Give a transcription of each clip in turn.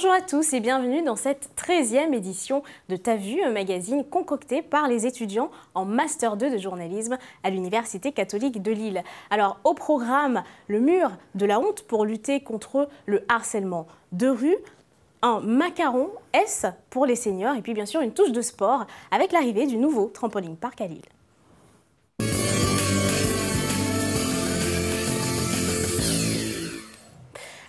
Bonjour à tous et bienvenue dans cette 13e édition de T'as vu, un magazine concocté par les étudiants en Master 2 de journalisme à l'Université catholique de Lille. Alors au programme, le mur de la honte pour lutter contre le harcèlement de rue, un macaron S pour les seniors et puis bien sûr une touche de sport avec l'arrivée du nouveau trampoline park à Lille.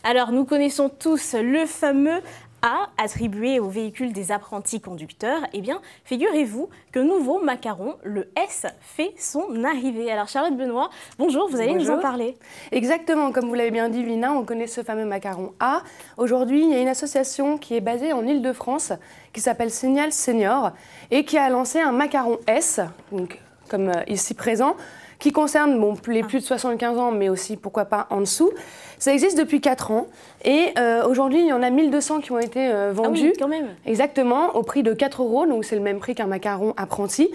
Alors, nous connaissons tous le fameux A attribué au véhicule des apprentis conducteurs. Eh bien, figurez-vous que nouveau macaron, le S, fait son arrivée. Alors, Charlotte Benoît, bonjour, vous allez nous en parler. Exactement, comme vous l'avez bien dit, Lina, on connaît ce fameux macaron A. Aujourd'hui, il y a une association qui est basée en Île-de-France qui s'appelle Signal Senior et qui a lancé un macaron S, donc, comme ici présent, qui concerne les plus de 75 ans, mais aussi, pourquoi pas, en dessous. Ça existe depuis 4 ans et aujourd'hui, il y en a 1200 qui ont été vendus. Ah oui, quand même. Exactement, au prix de 4 €, donc c'est le même prix qu'un macaron apprenti.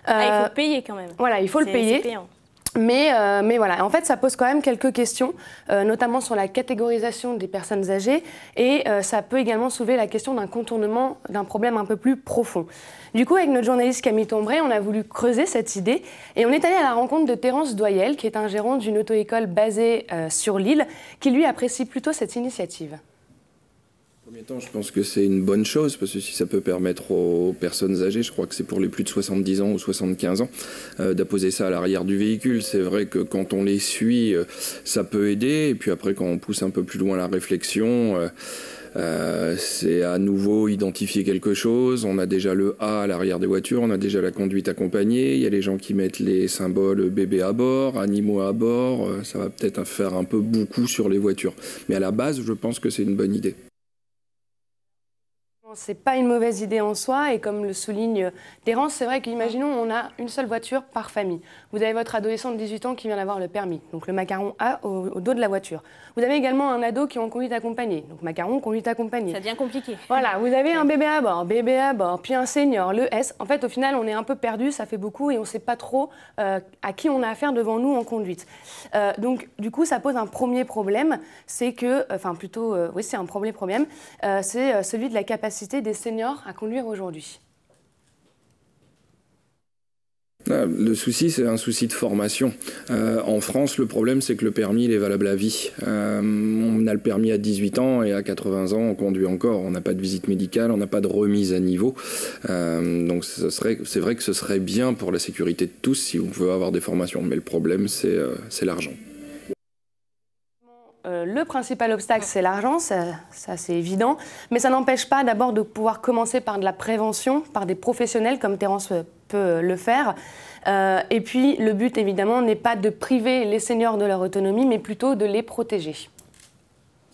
Il faut le payer quand même. Voilà, il faut le payer. C'est payant. Mais voilà, en fait, ça pose quand même quelques questions, notamment sur la catégorisation des personnes âgées, et ça peut également soulever la question d'un contournement d'un problème un peu plus profond. Du coup, avec notre journaliste Camille Tombray, on a voulu creuser cette idée, et on est allé à la rencontre de Terence Doyel, qui est un gérant d'une auto-école basée sur Lille, qui lui apprécie plutôt cette initiative. En premier temps, je pense que c'est une bonne chose, parce que si ça peut permettre aux personnes âgées, je crois que c'est pour les plus de 70 ans ou 75 ans, d'apposer ça à l'arrière du véhicule. C'est vrai que quand on les suit, ça peut aider, et puis après, quand on pousse un peu plus loin la réflexion, c'est à nouveau identifier quelque chose. On a déjà le A à l'arrière des voitures, on a déjà la conduite accompagnée, il y a les gens qui mettent les symboles bébés à bord, animaux à bord, ça va peut-être faire un peu beaucoup sur les voitures. Mais à la base, je pense que c'est une bonne idée. C'est pas une mauvaise idée en soi, et comme le souligne Terence, c'est vrai qu'imaginons on a une seule voiture par famille. Vous avez votre adolescent de 18 ans qui vient d'avoir le permis, donc le macaron A au dos de la voiture. Vous avez également un ado qui est en conduite accompagnée, donc macaron, conduite accompagnée. Ça devient compliqué. Voilà, vous avez un bébé à bord, puis un senior, le S. En fait, au final, on est un peu perdu, ça fait beaucoup, et on ne sait pas trop à qui on a affaire devant nous en conduite. Donc, du coup, ça pose un premier problème, c'est que, oui, c'est un premier problème, c'est celui de la capacité des seniors à conduire aujourd'hui. Le souci, c'est un souci de formation. En France, le problème, c'est que le permis, il est valable à vie. On a le permis à 18 ans et à 80 ans, on conduit encore. On n'a pas de visite médicale, on n'a pas de remise à niveau. Donc c'est vrai que ce serait bien pour la sécurité de tous si on veut avoir des formations. Mais le problème, c'est l'argent. Le principal obstacle, c'est l'argent, ça c'est évident, mais ça n'empêche pas d'abord de pouvoir commencer par de la prévention, par des professionnels comme Terence peut le faire. Et puis le but évidemment n'est pas de priver les seniors de leur autonomie, mais plutôt de les protéger.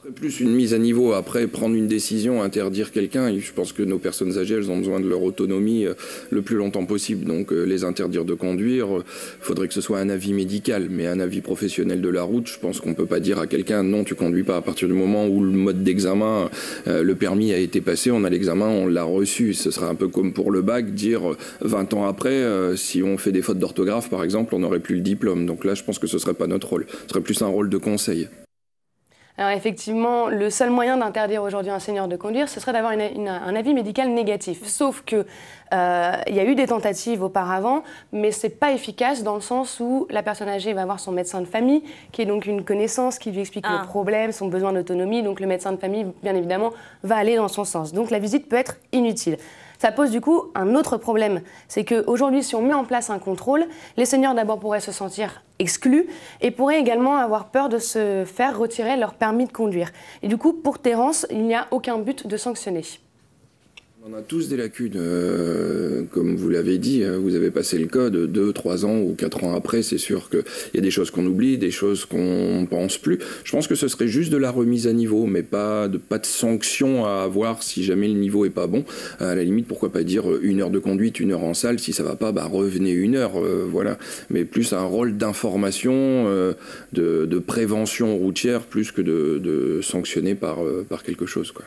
Ce serait plus une mise à niveau, après prendre une décision, interdire quelqu'un. Je pense que nos personnes âgées, elles ont besoin de leur autonomie le plus longtemps possible. Donc les interdire de conduire, il faudrait que ce soit un avis médical, mais un avis professionnel de la route, je pense qu'on ne peut pas dire à quelqu'un non, tu conduis pas. À partir du moment où le mode d'examen, le permis a été passé, on a l'examen, on l'a reçu. Ce serait un peu comme pour le bac, dire 20 ans après, si on fait des fautes d'orthographe par exemple, on n'aurait plus le diplôme. Donc là, je pense que ce ne serait pas notre rôle. Ce serait plus un rôle de conseil. Alors effectivement, le seul moyen d'interdire aujourd'hui à un senior de conduire, ce serait d'avoir un avis médical négatif. Sauf que il y a eu des tentatives auparavant, mais c'est pas efficace dans le sens où la personne âgée va avoir son médecin de famille, qui est donc une connaissance qui lui explique le problème, son besoin d'autonomie. Donc le médecin de famille, bien évidemment, va aller dans son sens. Donc la visite peut être inutile. Ça pose du coup un autre problème, c'est qu'aujourd'hui, si on met en place un contrôle, les seniors d'abord pourraient se sentir exclus et pourraient également avoir peur de se faire retirer leur permis de conduire. Et du coup, pour Terence, il n'y a aucun but de sanctionner. On a tous des lacunes, comme vous l'avez dit, vous avez passé le code 2, 3 ans ou 4 ans après, c'est sûr qu'il y a des choses qu'on oublie, des choses qu'on ne pense plus. Je pense que ce serait juste de la remise à niveau, mais pas de sanction à avoir si jamais le niveau est pas bon. À la limite, pourquoi pas dire 1 heure de conduite, 1 heure en salle, si ça va pas, revenez 1 heure, voilà. Mais plus un rôle d'information, de prévention routière, plus que de sanctionner par quelque chose, quoi.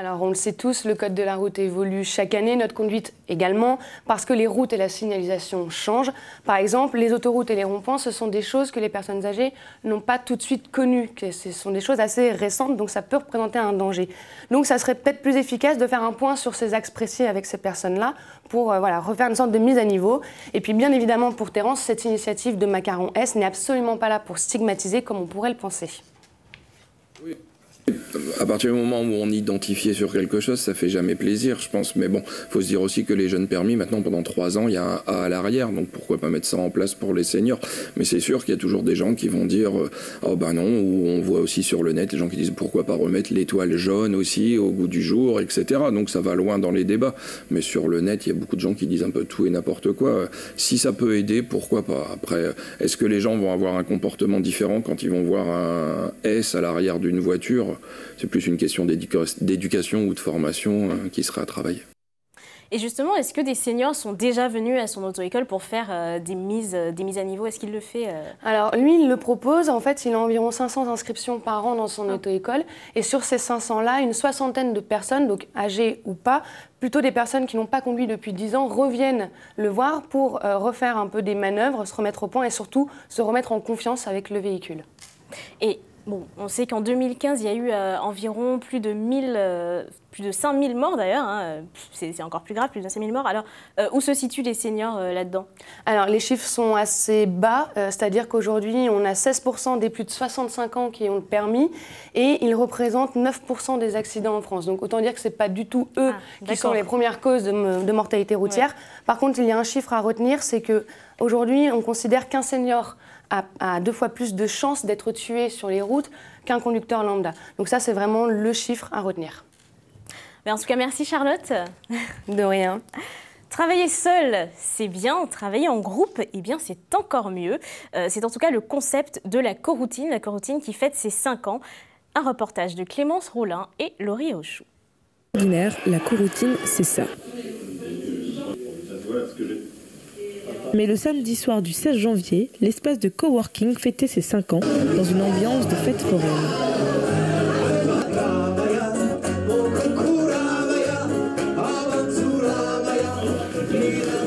Alors on le sait tous, le code de la route évolue chaque année, notre conduite également, parce que les routes et la signalisation changent. Par exemple, les autoroutes et les ronds-points, ce sont des choses que les personnes âgées n'ont pas tout de suite connues. Ce sont des choses assez récentes, donc ça peut représenter un danger. Donc ça serait peut-être plus efficace de faire un point sur ces axes précis avec ces personnes-là pour refaire une sorte de mise à niveau. Et puis bien évidemment pour Terence, cette initiative de Macaron S n'est absolument pas là pour stigmatiser comme on pourrait le penser. Oui. À partir du moment où on identifie sur quelque chose, ça fait jamais plaisir, je pense. Mais bon, faut se dire aussi que les jeunes permis, maintenant, pendant 3 ans, il y a un A à l'arrière. Donc pourquoi pas mettre ça en place pour les seniors? Mais c'est sûr qu'il y a toujours des gens qui vont dire oh ben non, ou on voit aussi sur le net des gens qui disent pourquoi pas remettre l'étoile jaune aussi au goût du jour, etc. Donc ça va loin dans les débats. Mais sur le net, il y a beaucoup de gens qui disent un peu tout et n'importe quoi. Si ça peut aider, pourquoi pas? Après, est-ce que les gens vont avoir un comportement différent quand ils vont voir un S à l'arrière d'une voiture? C'est plus une question d'éducation ou de formation qui sera à travailler. Et justement, est-ce que des seniors sont déjà venus à son auto-école pour faire des mises à niveau? Est-ce qu'il le fait Alors lui, il le propose. En fait, il a environ 500 inscriptions par an dans son auto-école. Et sur ces 500-là, une soixantaine de personnes, donc âgées ou pas, plutôt des personnes qui n'ont pas conduit depuis 10 ans, reviennent le voir pour refaire un peu des manœuvres, se remettre au point et surtout se remettre en confiance avec le véhicule. Et bon, on sait qu'en 2015, il y a eu environ plus de 5000 morts d'ailleurs. Hein. C'est encore plus grave, plus de 5000 morts. Alors, où se situent les seniors là-dedans? Alors, les chiffres sont assez bas, c'est-à-dire qu'aujourd'hui, on a 16% des plus de 65 ans qui ont le permis et ils représentent 9% des accidents en France. Donc, autant dire que ce n'est pas du tout eux qui sont les premières causes de mortalité routière. Ouais. Par contre, il y a un chiffre à retenir, c'est qu'aujourd'hui, on considère qu'un senior a 2 fois plus de chances d'être tué sur les routes qu'un conducteur lambda. Donc ça, c'est vraiment le chiffre à retenir. Mais en tout cas, merci Charlotte. De rien. Travailler seul, c'est bien. Travailler en groupe, eh bien, c'est encore mieux. C'est en tout cas le concept de la coroutine qui fête ses 5 ans. Un reportage de Clémence Rollin et Laurie Auchou. La coroutine, c'est ça. Mais le samedi soir du 16 janvier, l'espace de coworking fêtait ses 5 ans dans une ambiance de fête foraine.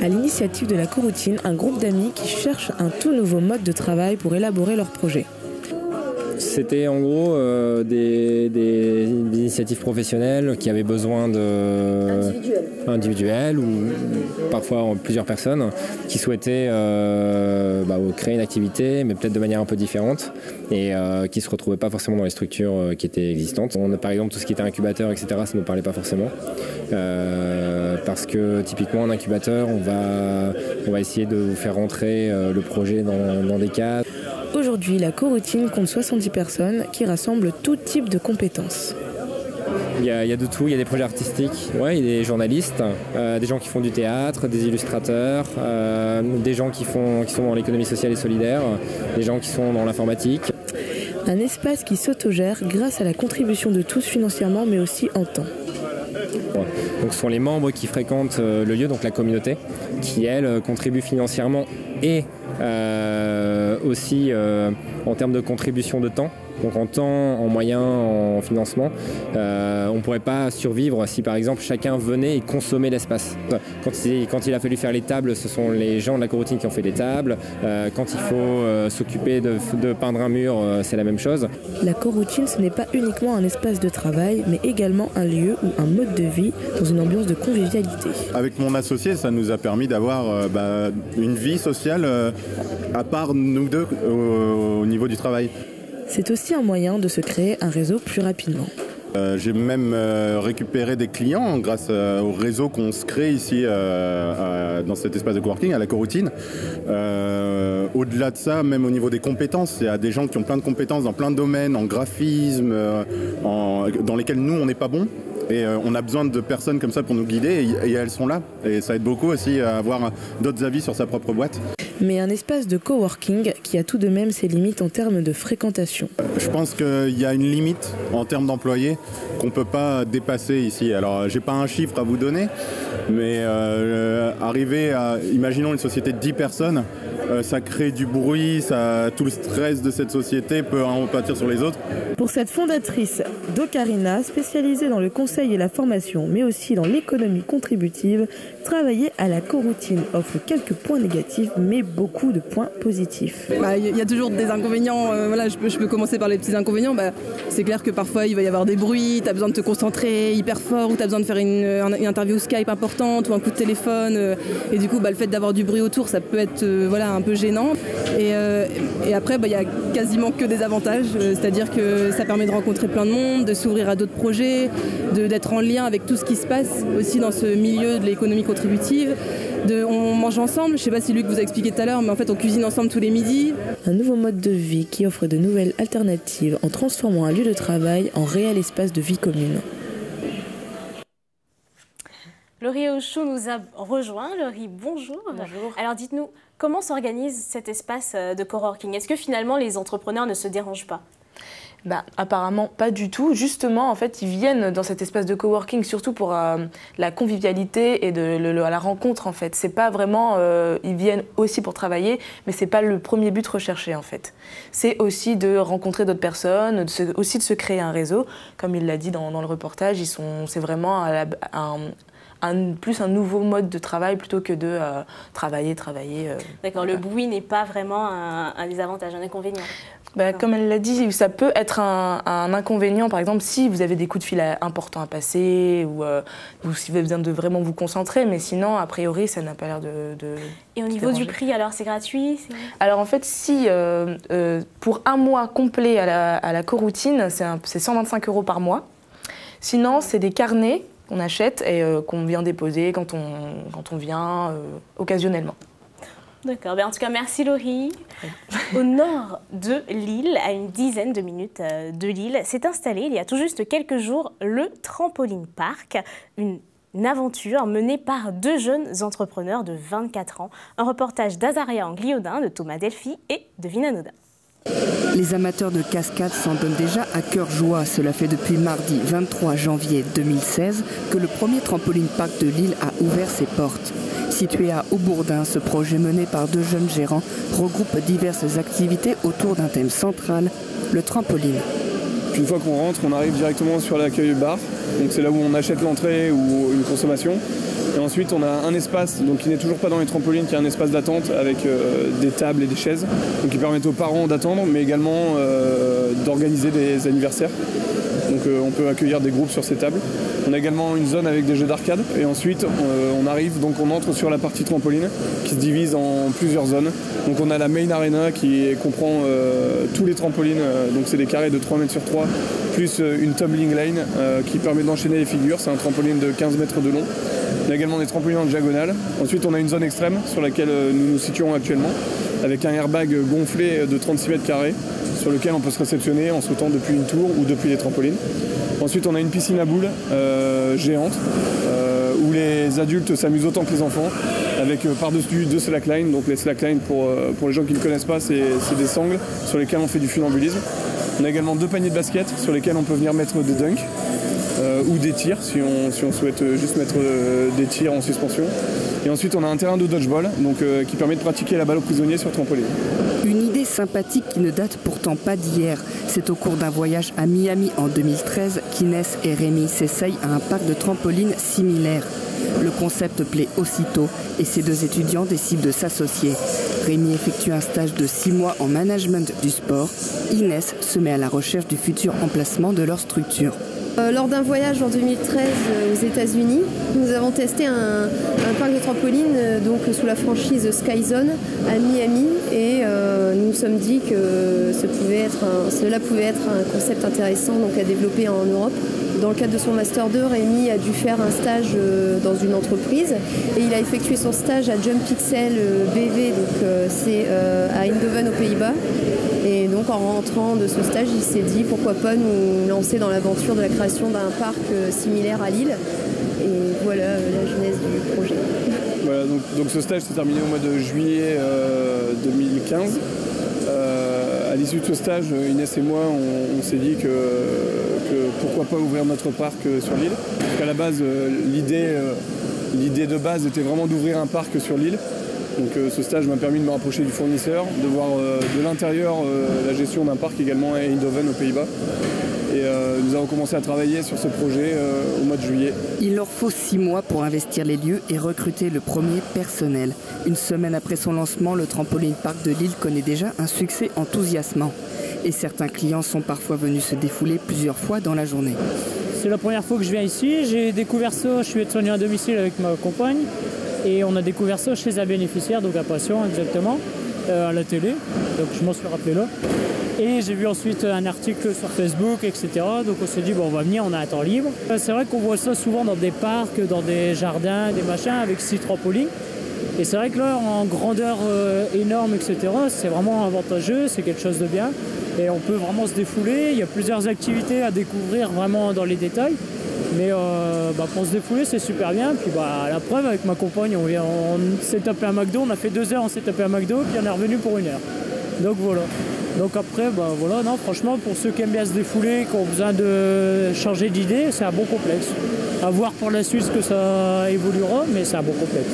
À l'initiative de la coroutine, un groupe d'amis qui cherchent un tout nouveau mode de travail pour élaborer leur projet. C'était en gros des initiatives professionnelles qui avaient besoin individuelles ou parfois plusieurs personnes qui souhaitaient créer une activité mais peut-être de manière un peu différente et qui ne se retrouvaient pas forcément dans les structures qui étaient existantes. On a par exemple tout ce qui était incubateur, etc. Ça ne nous parlait pas forcément parce que typiquement en incubateur on va essayer de vous faire rentrer le projet dans des cases. Aujourd'hui, la coroutine compte 70 personnes qui rassemblent tout type de compétences. Il y a de tout, il y a des projets artistiques, il y a des journalistes, des gens qui font du théâtre, des illustrateurs, des gens qui sont dans l'économie sociale et solidaire, des gens qui sont dans l'informatique. Un espace qui s'autogère grâce à la contribution de tous financièrement mais aussi en temps. Donc ce sont les membres qui fréquentent le lieu, donc la communauté, qui elle contribue financièrement et aussi en termes de contribution de temps. Donc en temps, en moyens, en financement, on ne pourrait pas survivre si par exemple chacun venait et consommait l'espace. Quand il a fallu faire les tables, ce sont les gens de la coroutine qui ont fait les tables. Quand il faut s'occuper de peindre un mur, c'est la même chose. La coroutine, ce n'est pas uniquement un espace de travail, mais également un lieu ou un mode de vie dans une ambiance de convivialité. Avec mon associé, ça nous a permis d'avoir une vie sociale à part nous deux au niveau du travail. C'est aussi un moyen de se créer un réseau plus rapidement. J'ai même récupéré des clients grâce au réseau qu'on se crée ici dans cet espace de coworking, à la coroutine. Au-delà de ça, même au niveau des compétences, il y a des gens qui ont plein de compétences dans plein de domaines, en graphisme, dans lesquels nous, on n'est pas bon. Et on a besoin de personnes comme ça pour nous guider et elles sont là. Et ça aide beaucoup aussi à avoir d'autres avis sur sa propre boîte. Mais un espace de coworking qui a tout de même ses limites en termes de fréquentation. Je pense qu'il y a une limite en termes d'employés qu'on ne peut pas dépasser ici. Alors, j'ai pas un chiffre à vous donner, mais arriver à, imaginons une société de 10 personnes, ça crée du bruit, tout le stress de cette société peut en pâtir sur les autres. Pour cette fondatrice d'Ocarina, spécialisée dans le conseil et la formation, mais aussi dans l'économie contributive, travailler à la coroutine offre quelques points négatifs, mais beaucoup de points positifs. Il y a toujours des inconvénients, voilà, je peux commencer par les petits inconvénients. C'est clair que parfois il va y avoir des bruits, tu as besoin de te concentrer hyper fort, ou tu as besoin de faire une interview Skype importante, ou un coup de téléphone, et du coup le fait d'avoir du bruit autour, ça peut être un peu gênant. Et après, il y a quasiment que des avantages, c'est-à-dire que ça permet de rencontrer plein de monde, de s'ouvrir à d'autres projets, d'être en lien avec tout ce qui se passe aussi dans ce milieu de l'économie contributive. On mange ensemble, je ne sais pas si Luc vous a expliqué tout à l'heure, mais en fait on cuisine ensemble tous les midis. Un nouveau mode de vie qui offre de nouvelles alternatives en transformant un lieu de travail en réel espace de vie commune. Laurie Auchou nous a rejoint. Laurie, bonjour. Bonjour. Alors dites-nous, comment s'organise cet espace de coworking? Est-ce que finalement les entrepreneurs ne se dérangent pas? Apparemment pas du tout. Justement, en fait, ils viennent dans cet espace de coworking surtout pour la convivialité et la rencontre. En fait, c'est pas vraiment. Ils viennent aussi pour travailler, mais c'est pas le premier but recherché. En fait, c'est aussi de rencontrer d'autres personnes, aussi de se créer un réseau. Comme il l'a dit dans le reportage, c'est vraiment plus un nouveau mode de travail plutôt que de travailler. D'accord. Le bruit n'est pas vraiment un désavantage, un inconvénient. Comme elle l'a dit, ça peut être un inconvénient, par exemple, si vous avez des coups de fil importants à passer ou si vous avez besoin de vraiment vous concentrer, mais sinon, a priori, ça n'a pas l'air de Et au niveau du prix, alors, c'est gratuit? Alors, en fait, si pour un mois complet à la coroutine, c'est 125 € par mois. Sinon, c'est des carnets qu'on achète et qu'on vient déposer quand on vient occasionnellement. D'accord. En tout cas, merci Laurie. Au nord de Lille, à une dizaine de minutes de Lille, s'est installé il y a tout juste quelques jours le Trampoline Park, une aventure menée par deux jeunes entrepreneurs de 24 ans. Un reportage d'Azaria Angliodin, de Thomas Delphi et de Vinanodin. Les amateurs de cascade s'en donnent déjà à cœur joie. Cela fait depuis mardi 23 janvier 2016 que le premier trampoline park de Lille a ouvert ses portes. Situé à Aubourdin, ce projet mené par deux jeunes gérants regroupe diverses activités autour d'un thème central, le trampoline. Une fois qu'on rentre, on arrive directement sur l'accueil bar. Donc c'est là où on achète l'entrée ou une consommation. Et ensuite, on a un espace qui n'est toujours pas dans les trampolines, qui est un espace d'attente avec des tables et des chaises, donc qui permettent aux parents d'attendre, mais également d'organiser des anniversaires. Donc on peut accueillir des groupes sur ces tables. On a également une zone avec des jeux d'arcade. Et ensuite, on entre sur la partie trampoline, qui se divise en plusieurs zones. Donc on a la main arena qui comprend tous les trampolines, donc c'est des carrés de 3 mètres sur 3, plus une tumbling lane qui permet d'enchaîner les figures. C'est un trampoline de 15 mètres de long. On a également des trampolines en diagonale. Ensuite, on a une zone extrême sur laquelle nous nous situons actuellement, avec un airbag gonflé de 36 mètres carrés, sur lequel on peut se réceptionner en sautant depuis une tour ou depuis les trampolines. Ensuite, on a une piscine à boules géante, où les adultes s'amusent autant que les enfants, avec par-dessus deux slacklines. Donc les slacklines, pour les gens qui ne connaissent pas, c'est des sangles sur lesquelles on fait du funambulisme. On a également deux paniers de basket sur lesquels on peut venir mettre des dunks. Ou des tirs si on souhaite juste mettre des tirs en suspension. Et ensuite on a un terrain de dodgeball qui permet de pratiquer la balle aux prisonniers sur trampoline. Une idée sympathique qui ne date pourtant pas d'hier. C'est au cours d'un voyage à Miami en 2013 qu'Inès et Rémi s'essayent à un parc de trampoline similaire. Le concept plaît aussitôt et ces deux étudiants décident de s'associer. Rémi effectue un stage de 6 mois en management du sport. Inès se met à la recherche du futur emplacement de leur structure. Lors d'un voyage en 2013 aux États-Unis, nous avons testé un parc de trampoline sous la franchise Skyzone à Miami et nous nous sommes dit que cela pouvait être un concept intéressant à développer en Europe. Dans le cadre de son Master 2, Rémi a dû faire un stage dans une entreprise et il a effectué son stage à Jump Pixel BV, c'est à Eindhoven aux Pays-Bas. Et donc en rentrant de ce stage, il s'est dit pourquoi pas nous lancer dans l'aventure de la création d'un parc similaire à Lille. Et voilà la genèse du projet. Voilà, donc ce stage s'est terminé au mois de juillet 2015. À l'issue de ce stage, Inès et moi, on s'est dit que pourquoi pas ouvrir notre parc sur l'île. Parce qu'à la base, l'idée de base était vraiment d'ouvrir un parc sur l'île. Donc ce stage m'a permis de me rapprocher du fournisseur, de voir de l'intérieur la gestion d'un parc également à Eindhoven aux Pays-Bas. Et nous avons commencé à travailler sur ce projet au mois de juillet. Il leur faut 6 mois pour investir les lieux et recruter le premier personnel. Une semaine après son lancement, le Trampoline Park de Lille connaît déjà un succès enthousiasmant. Et certains clients sont parfois venus se défouler plusieurs fois dans la journée. C'est la première fois que je viens ici. J'ai découvert ça, je suis aide-soignant à domicile avec ma compagne. Et on a découvert ça chez un bénéficiaire, donc à Passion exactement, à la télé. Donc je m'en suis rappelé là. Et j'ai vu ensuite un article sur Facebook, etc. Donc on s'est dit, bon, on va venir, on a un temps libre. C'est vrai qu'on voit ça souvent dans des parcs, dans des jardins, des machins, avec 6 trampolines. Et c'est vrai que là, en grandeur énorme, etc., c'est vraiment avantageux, c'est quelque chose de bien. Et on peut vraiment se défouler. Il y a plusieurs activités à découvrir vraiment dans les détails. Mais pour se défouler, c'est super bien. Puis la preuve, avec ma compagne, on s'est tapé un McDo, on a fait 2 heures, on s'est tapé un McDo, puis on est revenu pour 1 heure. Donc voilà. Donc après, voilà, non, franchement, pour ceux qui aiment bien se défouler, qui ont besoin de changer d'idée, c'est un bon complexe. À voir pour la suite ce que ça évoluera, mais c'est un bon complexe.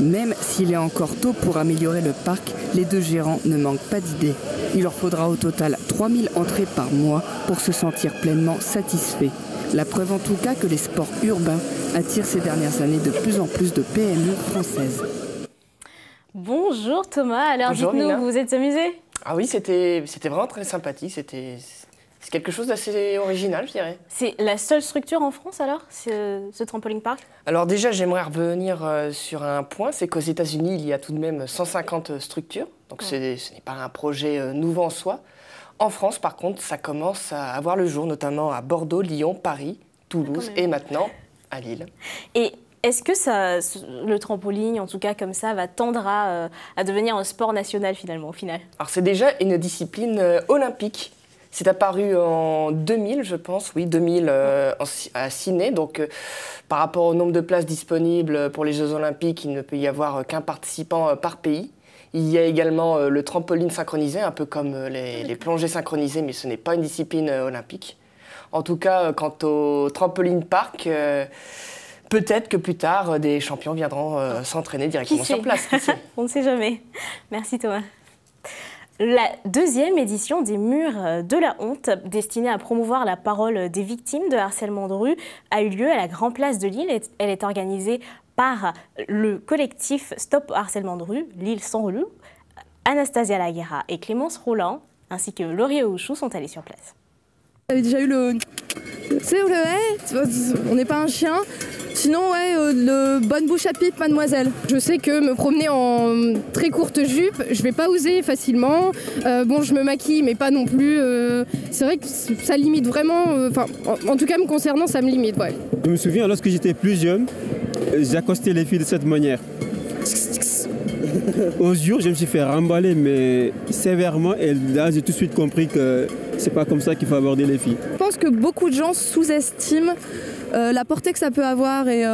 Même s'il est encore tôt pour améliorer le parc, les 2 gérants ne manquent pas d'idées. Il leur faudra au total 3000 entrées par mois pour se sentir pleinement satisfaits. La preuve en tout cas que les sports urbains attirent ces dernières années de plus en plus de PME françaises. Bonjour Thomas, alors Bonjour, dites-nous, Nina. vous vous êtes amusé? Ah oui, c'était vraiment très sympathique, c'est quelque chose d'assez original, je dirais. C'est la seule structure en France alors, ce trampoline park? Alors déjà, j'aimerais revenir sur un point, c'est qu'aux États-Unis, il y a tout de même 150 structures, donc ce n'est pas un projet nouveau en soi. En France, par contre, ça commence à avoir le jour, notamment à Bordeaux, Lyon, Paris, Toulouse et maintenant à Lille. Et est-ce que le trampoline, en tout cas comme ça, va tendre à devenir un sport national finalement, au final? Alors c'est déjà une discipline olympique. C'est apparu en 2000, je pense, oui, 2000 à Sydney. Donc par rapport au nombre de places disponibles pour les Jeux olympiques, il ne peut y avoir qu'un participant par pays. Il y a également le trampoline synchronisé, un peu comme les plongées synchronisées, mais ce n'est pas une discipline olympique. En tout cas, quant au trampoline park, peut-être que plus tard, des champions viendront s'entraîner directement sur place. On ne sait jamais. Merci Thomas. La 2e édition des Murs de la honte, destinée à promouvoir la parole des victimes de harcèlement de rue, a eu lieu à la Grande Place de Lille. Elle est organisée par le collectif Stop Harcèlement de rue, Lille sans relou. Anastasia Laguerra et Clémence Roland, ainsi que Laurier Ouchou, sont allés sur place. Vous avez déjà eu le... C'est où le hey, on n'est pas un chien. Sinon, ouais, le bonne bouche à pipe, mademoiselle. Je sais que me promener en très courte jupe, je vais pas oser facilement. Bon, je me maquille, mais pas non plus. C'est vrai que ça limite vraiment. En tout cas, me concernant, ça me limite, ouais. Je me souviens, lorsque j'étais plus jeune, j'accostais les filles de cette manière. Au jour, je me suis fait remballer, mais sévèrement, et là, j'ai tout de suite compris que c'est pas comme ça qu'il faut aborder les filles. Je pense que beaucoup de gens sous-estiment la portée que ça peut avoir et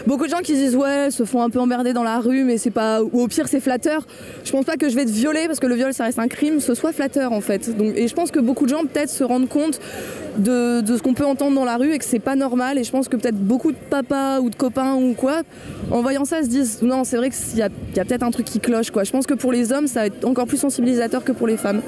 beaucoup de gens qui disent ouais, se font un peu emmerder dans la rue, mais c'est pas, ou au pire c'est flatteur. Je pense pas que je vais te violer parce que le viol ça reste un crime, ce soit flatteur en fait. Donc, et je pense que beaucoup de gens peut-être se rendent compte de ce qu'on peut entendre dans la rue et que c'est pas normal. Et je pense que peut-être beaucoup de papas ou de copains ou quoi, en voyant ça, se disent non, c'est vrai qu'il y a peut-être un truc qui cloche quoi. Je pense que pour les hommes, ça va être encore plus sensibilisateur que pour les femmes.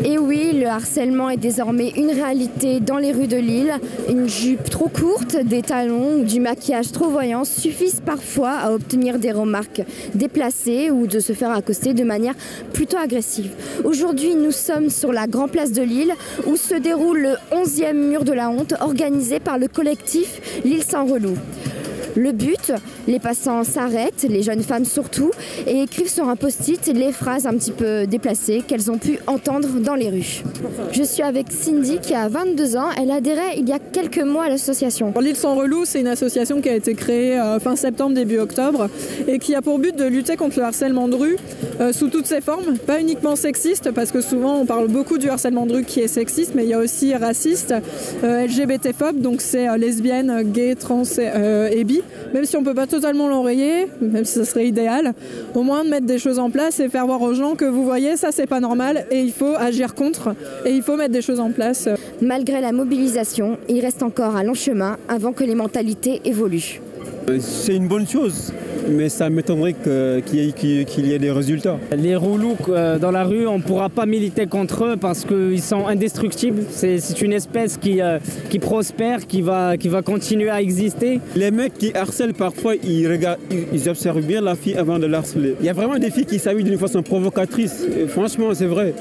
Et oui, le harcèlement est désormais une réalité dans les rues de Lille. Une jupe trop courte, des talons ou du maquillage trop voyant suffisent parfois à obtenir des remarques déplacées ou de se faire accoster de manière plutôt agressive. Aujourd'hui, nous sommes sur la Grande Place de Lille où se déroule le 11e Mur de la honte organisé par le collectif Lille sans relou. Le but, les passants s'arrêtent, les jeunes femmes surtout, et écrivent sur un post-it les phrases un petit peu déplacées qu'elles ont pu entendre dans les rues. Je suis avec Cindy qui a 22 ans, elle adhérait il y a quelques mois à l'association. Lille sans relou, c'est une association qui a été créée fin septembre, début octobre, et qui a pour but de lutter contre le harcèlement de rue sous toutes ses formes, pas uniquement sexiste, parce que souvent on parle beaucoup du harcèlement de rue qui est sexiste, mais il y a aussi raciste, LGBT-phobe, donc c'est lesbienne, gay, trans et bi. Même si on ne peut pas totalement l'enrayer, même si ça serait idéal, au moins de mettre des choses en place et faire voir aux gens que vous voyez, ça c'est pas normal et il faut agir contre et il faut mettre des choses en place. Malgré la mobilisation, il reste encore un long chemin avant que les mentalités évoluent. C'est une bonne chose, mais ça m'étonnerait qu'il y ait des résultats. Les roulous dans la rue, on ne pourra pas militer contre eux parce qu'ils sont indestructibles. C'est une espèce qui prospère, qui va continuer à exister. Les mecs qui harcèlent parfois, ils observent bien la fille avant de l'harceler. Il y a vraiment des filles qui s'habillent d'une façon provocatrice. Et franchement, c'est vrai.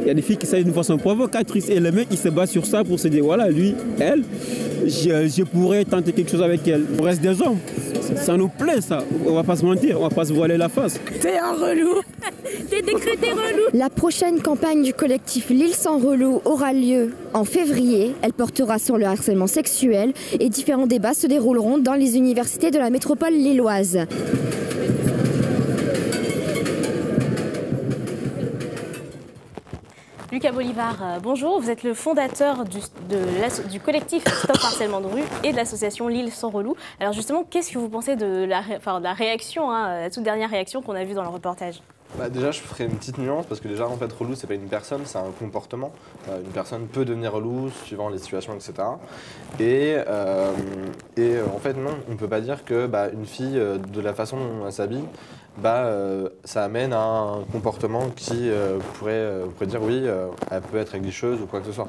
Il y a des filles qui s'habillent d'une façon provocatrice et le mec il se bat sur ça pour se dire voilà, lui, elle, je pourrais tenter quelque chose avec elle. On reste des hommes. Ça nous plaît ça. On va pas se mentir, on va pas se voiler la face. T'es un relou. T'es décrété relou. La prochaine campagne du collectif Lille sans relou aura lieu en février. Elle portera sur le harcèlement sexuel et différents débats se dérouleront dans les universités de la métropole lilloise. Lucas Bolivar, bonjour. Vous êtes le fondateur du collectif Stop Harcèlement de rue et de l'association Lille sans relou. Alors justement, qu'est-ce que vous pensez de la réaction, la toute dernière réaction qu'on a vue dans le reportage ? Déjà, je ferai une petite nuance parce que déjà, en fait, relou, c'est pas une personne, c'est un comportement. Une personne peut devenir relou suivant les situations, etc. Et en fait, non, on peut pas dire que une fille, de la façon dont elle s'habille, ça amène à un comportement qui pourrait dire oui, elle peut être aguicheuse ou quoi que ce soit.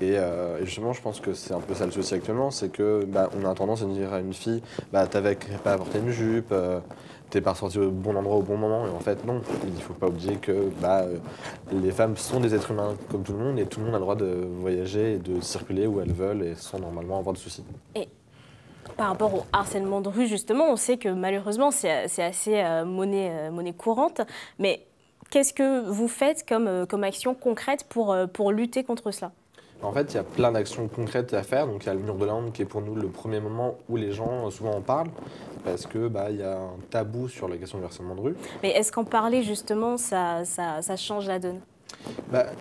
Et justement, je pense que c'est un peu ça le souci actuellement, c'est que on a tendance à dire à une fille, t'avais pas apporté une jupe, t'es pas sorti au bon endroit au bon moment. Et en fait, non, il faut pas oublier que les femmes sont des êtres humains comme tout le monde et tout le monde a le droit de voyager et de circuler où elles veulent et sans normalement avoir de soucis. Et par rapport au harcèlement de rue, justement, on sait que malheureusement, c'est assez monnaie courante. Mais qu'est-ce que vous faites comme action concrète pour lutter contre cela ? En fait, il y a plein d'actions concrètes à faire. Donc, il y a le mur de la honte qui est pour nous le premier moment où les gens souvent en parlent parce que y a un tabou sur la question du harcèlement de rue. Mais est-ce qu'en parler, justement, ça change la donne ?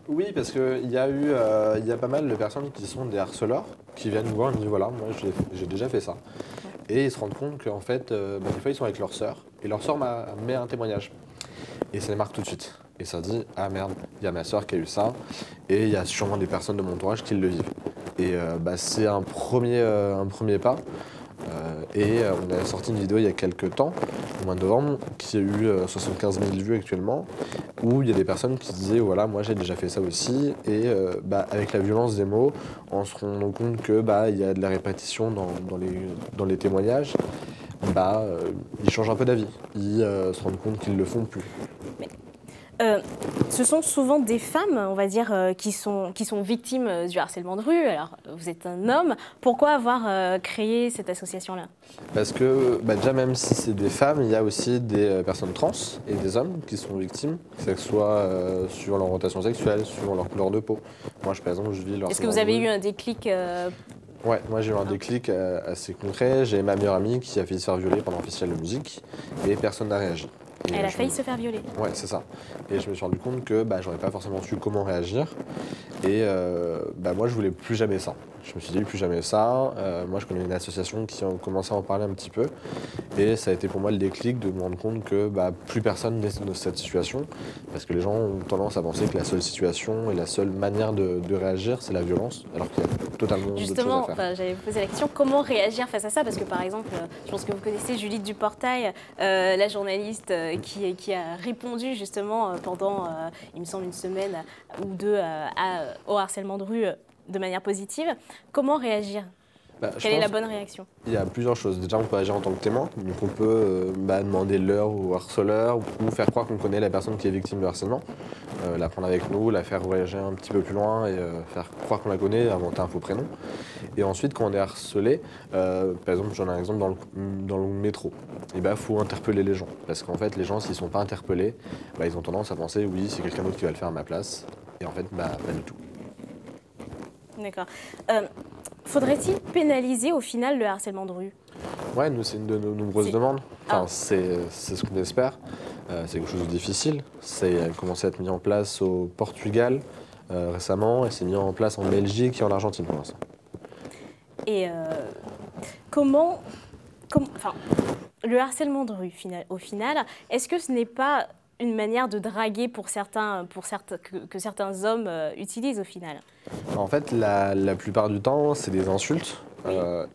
Oui, parce qu'il y a pas mal de personnes qui sont des harceleurs qui viennent nous voir et nous disent voilà, moi j'ai déjà fait ça. Et ils se rendent compte qu'en fait, des fois ils sont avec leur sœur et leur sœur met un témoignage. Et ça les marque tout de suite. Et ça dit ah merde, il y a ma sœur qui a eu ça et il y a sûrement des personnes de mon entourage qui le vivent. Et c'est un premier pas. Et on a sorti une vidéo il y a quelques temps, au mois de novembre, qui a eu 75 000 vues actuellement, où il y a des personnes qui disaient voilà, moi j'ai déjà fait ça aussi, et avec la violence des mots, en se rendant compte que il y a de la répétition dans les témoignages, ils changent un peu d'avis, ils se rendent compte qu'ils ne le font plus. Ce sont souvent des femmes, on va dire, qui sont victimes du harcèlement de rue. Alors, vous êtes un homme. Pourquoi avoir créé cette association-là ? Parce que déjà, même si c'est des femmes, il y a aussi des personnes trans et des hommes qui sont victimes, que ce soit suivant leur orientation sexuelle, suivant leur couleur de peau. Moi, par exemple, je vis le harcèlement. Est-ce que vous avez eu un déclic Ouais, moi j'ai eu un déclic assez concret. J'ai ma meilleure amie qui a failli se faire violer pendant un festival de musique et personne n'a réagi. Elle a failli se faire violer. Ouais, c'est ça. Et je me suis rendu compte que j'aurais pas forcément su comment réagir. Et moi, je voulais plus jamais ça. Je me suis dit plus jamais ça. Moi, je connais une association qui a commencé à en parler un petit peu. Et ça a été pour moi le déclic de me rendre compte que plus personne n'est dans cette situation. Parce que les gens ont tendance à penser que la seule situation et la seule manière de réagir, c'est la violence. Alors qu'il y a totalement d'autres choses à faire. Justement, j'allais vous poser la question, comment réagir face à ça ? Parce que par exemple, je pense que vous connaissez Judith Duportail, la journaliste qui a répondu justement pendant, il me semble, une semaine ou deux au harcèlement de rue de manière positive. Comment réagir ? Quelle est la bonne réaction ? Il y a plusieurs choses. Déjà, on peut agir en tant que témoin. Donc, on peut demander l'heure au harceleur ou faire croire qu'on connaît la personne qui est victime de harcèlement. La prendre avec nous, la faire voyager un petit peu plus loin et faire croire qu'on la connaît, inventer un faux prénom. Et ensuite, quand on est harcelé, par exemple, j'en ai un exemple dans le métro. Il faut interpeller les gens. Parce qu'en fait, les gens, s'ils ne sont pas interpellés, ils ont tendance à penser oui, c'est quelqu'un d'autre qui va le faire à ma place. Et en fait, pas du tout. D'accord. Faudrait-il pénaliser au final le harcèlement de rue ? Ouais, nous, c'est une de nos nombreuses demandes. Enfin, c'est ce qu'on espère. C'est quelque chose de difficile. C'est commencé à être mis en place au Portugal récemment et c'est mis en place en Belgique et en Argentine pour l'instant. Et le harcèlement de rue, au final, est-ce que ce n'est pas une manière de draguer que certains hommes utilisent au final ? En fait, la plupart du temps, c'est des insultes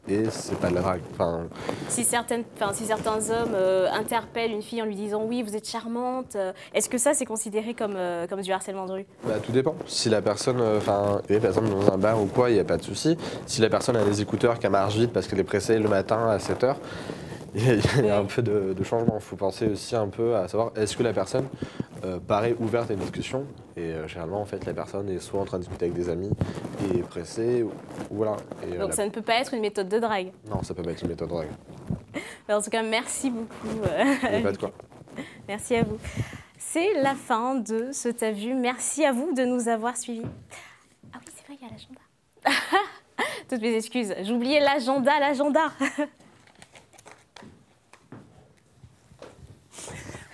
et c'est pas de la drague. Enfin, si certains hommes interpellent une fille en lui disant oui, vous êtes charmante, est-ce que ça c'est considéré comme du harcèlement de rue? Tout dépend. Si la personne, par exemple dans un bar ou quoi, il n'y a pas de souci. Si la personne a des écouteurs qui marchent vite parce qu'elle est pressée le matin à 7h, il y a un peu de changement. Il faut penser aussi un peu à savoir est-ce que la personne paraît ouverte à une discussion. Et généralement, en fait, la personne est soit en train de discuter avec des amis et est pressée, ou voilà. Et, donc ça ne peut pas être une méthode de drague? Non, ça peut pas être une méthode de drague. En tout cas, merci beaucoup. Pas de quoi. Merci à vous. C'est la fin de ce T'as vu. Merci à vous de nous avoir suivis. Ah oui, c'est vrai, il y a l'agenda. Toutes mes excuses, j'oubliais l'agenda.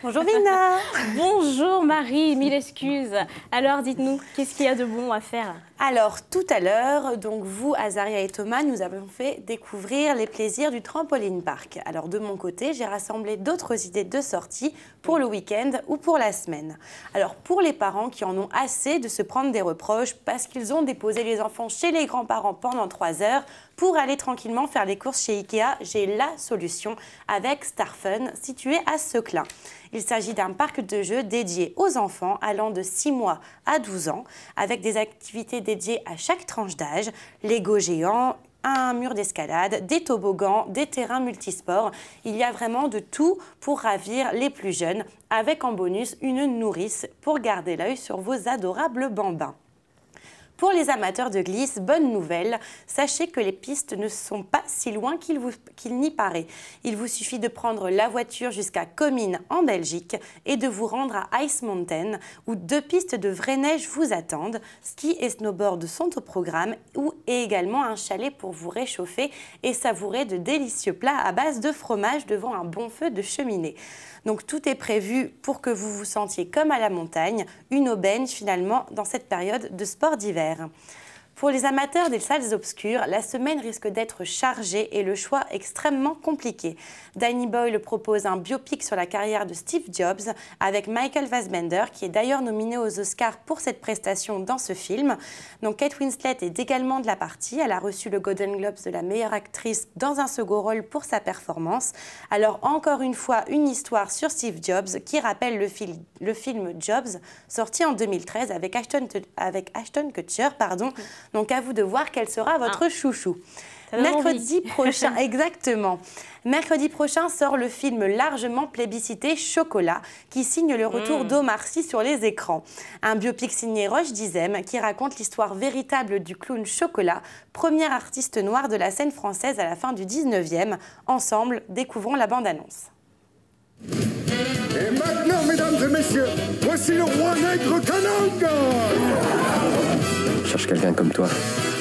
Bonjour Vina. Bonjour Marie, mille excuses. Alors dites-nous, qu'est-ce qu'il y a de bon à faire? Alors tout à l'heure, donc vous, Azaria et Thomas, nous avons fait découvrir les plaisirs du trampoline park. Alors de mon côté, j'ai rassemblé d'autres idées de sortie pour le week-end ou pour la semaine. Alors pour les parents qui en ont assez de se prendre des reproches parce qu'ils ont déposé les enfants chez les grands-parents pendant 3 heures, pour aller tranquillement faire les courses chez Ikea, j'ai la solution avec Starfun, situé à Seclin. Il s'agit d'un parc de jeux dédié aux enfants allant de 6 mois à 12 ans, avec des activités dédiées à chaque tranche d'âge, Lego géant, un mur d'escalade, des toboggans, des terrains multisports. Il y a vraiment de tout pour ravir les plus jeunes, avec en bonus une nourrice pour garder l'œil sur vos adorables bambins. Pour les amateurs de glisse, bonne nouvelle, sachez que les pistes ne sont pas si loin qu'il n'y paraît. Il vous suffit de prendre la voiture jusqu'à Comines en Belgique et de vous rendre à Ice Mountain où 2 pistes de vraie neige vous attendent. Ski et snowboard sont au programme et également un chalet pour vous réchauffer et savourer de délicieux plats à base de fromage devant un bon feu de cheminée. Donc tout est prévu pour que vous vous sentiez comme à la montagne, une aubaine finalement dans cette période de sport d'hiver. Pour les amateurs des salles obscures, la semaine risque d'être chargée et le choix extrêmement compliqué. Danny Boyle propose un biopic sur la carrière de Steve Jobs avec Michael Fassbender, qui est d'ailleurs nominé aux Oscars pour cette prestation dans ce film. Donc Kate Winslet est également de la partie. Elle a reçu le Golden Globe de la meilleure actrice dans un second rôle pour sa performance. Alors encore une fois, une histoire sur Steve Jobs qui rappelle le film Jobs, sorti en 2013 avec Ashton Kutcher, Donc à vous de voir quel sera votre chouchou. Mercredi prochain, exactement. Mercredi prochain sort le film largement plébiscité Chocolat, qui signe le retour d'Omar Sy sur les écrans. Un biopic signé Roche Dizem qui raconte l'histoire véritable du clown Chocolat, premier artiste noir de la scène française à la fin du 19e. Ensemble, découvrons la bande-annonce. Et maintenant, mesdames et messieurs, voici le roi nègre Kananga. Je cherche quelqu'un comme toi,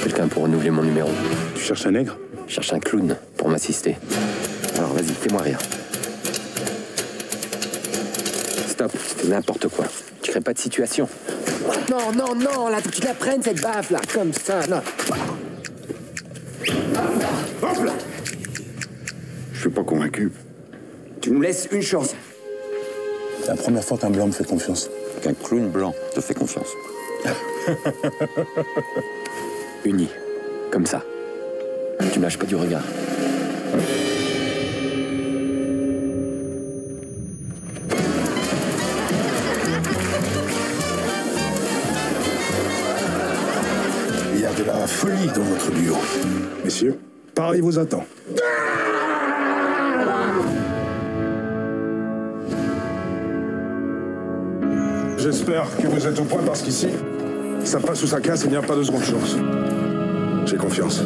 quelqu'un pour renouveler mon numéro. Tu cherches un nègre? Je cherche un clown pour m'assister. Alors vas-y, fais-moi rire. Stop, c'était n'importe quoi. Tu crées pas de situation. Non, non, non, là, tu la prennes cette baffe, là, comme ça, non. Hop là. Je suis pas convaincu. Tu nous laisses une chance. C'est la première fois qu'un blanc me fait confiance. Qu'un clown blanc te fait confiance. Unis, comme ça. Tu me lâches pas du regard. Il y a de la folie dans votre duo. Messieurs, Paris vous attend. J'espère que vous êtes au point parce qu'ici, ça passe ou ça casse, il n'y a pas de seconde chance. J'ai confiance.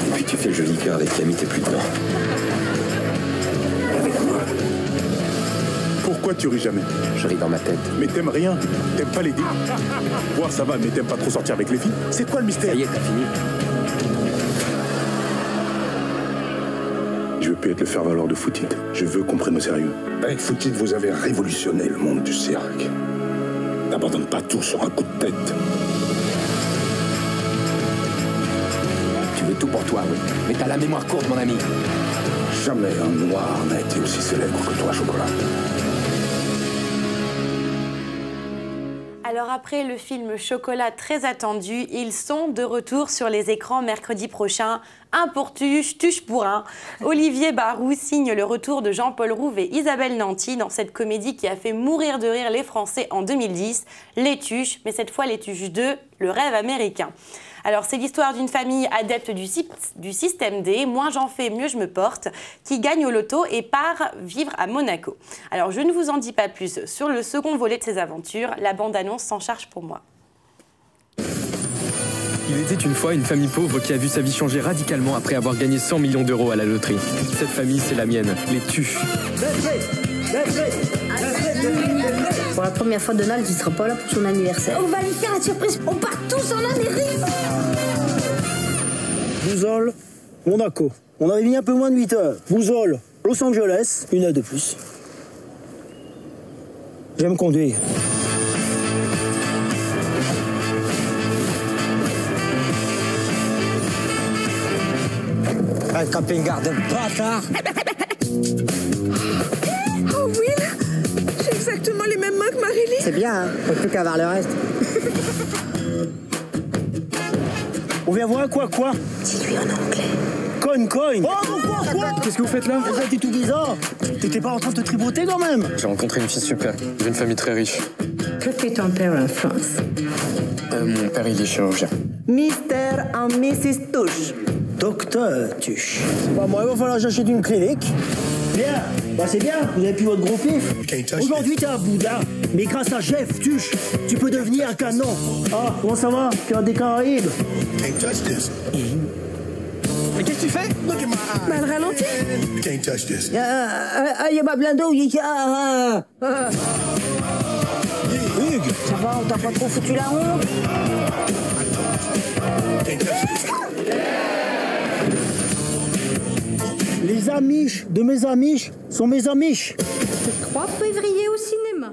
Et puis tu fais le joli cœur avec Camille, t'es plus dedans. Avec moi. Pourquoi tu ris jamais? Je ris dans ma tête. Mais t'aimes rien. T'aimes pas les dés. Voir ça va, mais t'aimes pas trop sortir avec les filles. C'est quoi le mystère? Ça y est, t'as fini. Je veux plus être le faire-valoir de Footit. Je veux qu'on prenne au sérieux. Avec Footit, vous avez révolutionné le monde du cirque. N'abandonne pas tout sur un coup de tête. Tu veux tout pour toi, oui. Mais t'as la mémoire courte, mon ami. Jamais un noir n'a été aussi célèbre que toi, Chocolat. Alors après le film Chocolat très attendu, ils sont de retour sur les écrans mercredi prochain. Un pour Tuche, Tuche pour un. Olivier Barou signe le retour de Jean-Paul Rouve et Isabelle Nanty dans cette comédie qui a fait mourir de rire les Français en 2010, Les Tuches, mais cette fois Les Tuches 2, le rêve américain. Alors c'est l'histoire d'une famille adepte du système D, moins j'en fais, mieux je me porte, qui gagne au loto et part vivre à Monaco. Alors je ne vous en dis pas plus sur le second volet de ses aventures, la bande-annonce s'en charge pour moi. Il était une fois une famille pauvre qui a vu sa vie changer radicalement après avoir gagné 100 millions d'euros à la loterie. Cette famille, c'est la mienne, les Tuches. Pour la première fois, Donald, il sera pas là pour son anniversaire. On va lui faire la surprise, on part tous en Amérique. Bouzol, Monaco. On avait mis un peu moins de 8 heures. Bouzol, Los Angeles, 1 heure de plus. J'aime conduire. Un camping-car de bâtard. Oh Will, j'ai exactement les mêmes mains que Marie-Lee. C'est bien, hein, faut plus qu'à voir le reste. On vient voir quoi? Dis-lui en anglais. Coin. Oh, quoi? Qu'est-ce que vous faites là? T'es tout bizarre. T'étais pas en train de te tripoter quand même? J'ai rencontré une fille super. J'ai une famille très riche. Que fait ton père en France? Mon père, il est chirurgien. Mr. and Mrs. Tuche. Docteur Tuche. Bah moi, il va falloir que j'achète une clinique. Bien, bah c'est bien, vous avez plus votre gros pif. Aujourd'hui, t'es un Bouddha, mais grâce à Jeff Tuche, tu peux devenir un canon. Ah, comment ça va? Tu as des Caraïbes? Mais qu'est-ce que tu fais? Bah, elle ralentit. Il y a ma blando, Hugues, Ça va, on t'a pas trop foutu la honte? Les Amish de mes Amish sont mes Amish. Le 3 février au cinéma.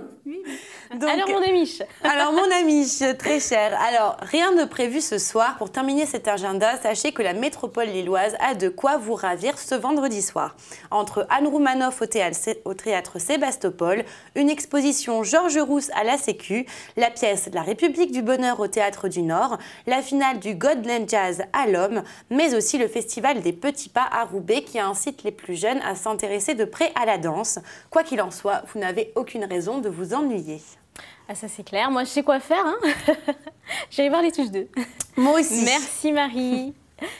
Donc, alors mon Amish. Alors mon Amish, très cher. Alors rien de prévu ce soir. Pour terminer cet agenda, sachez que la métropole lilloise a de quoi vous ravir ce vendredi soir. Entre Anne Roumanoff au théâtre Sébastopol, une exposition Georges Rousse à la Sécu, la pièce La République du Bonheur au Théâtre du Nord, la finale du Godland Jazz à l'Homme, mais aussi le festival des Petits Pas à Roubaix qui incite les plus jeunes à s'intéresser de près à la danse. Quoi qu'il en soit, vous n'avez aucune raison de vous ennuyer. Ah ça c'est clair, moi je sais quoi faire. Hein. J'allais voir Les Tuches 2. Moi aussi. Merci Marie.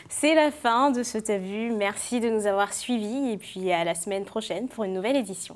C'est la fin de ce T'as vu. Merci de nous avoir suivis et puis à la semaine prochaine pour une nouvelle édition.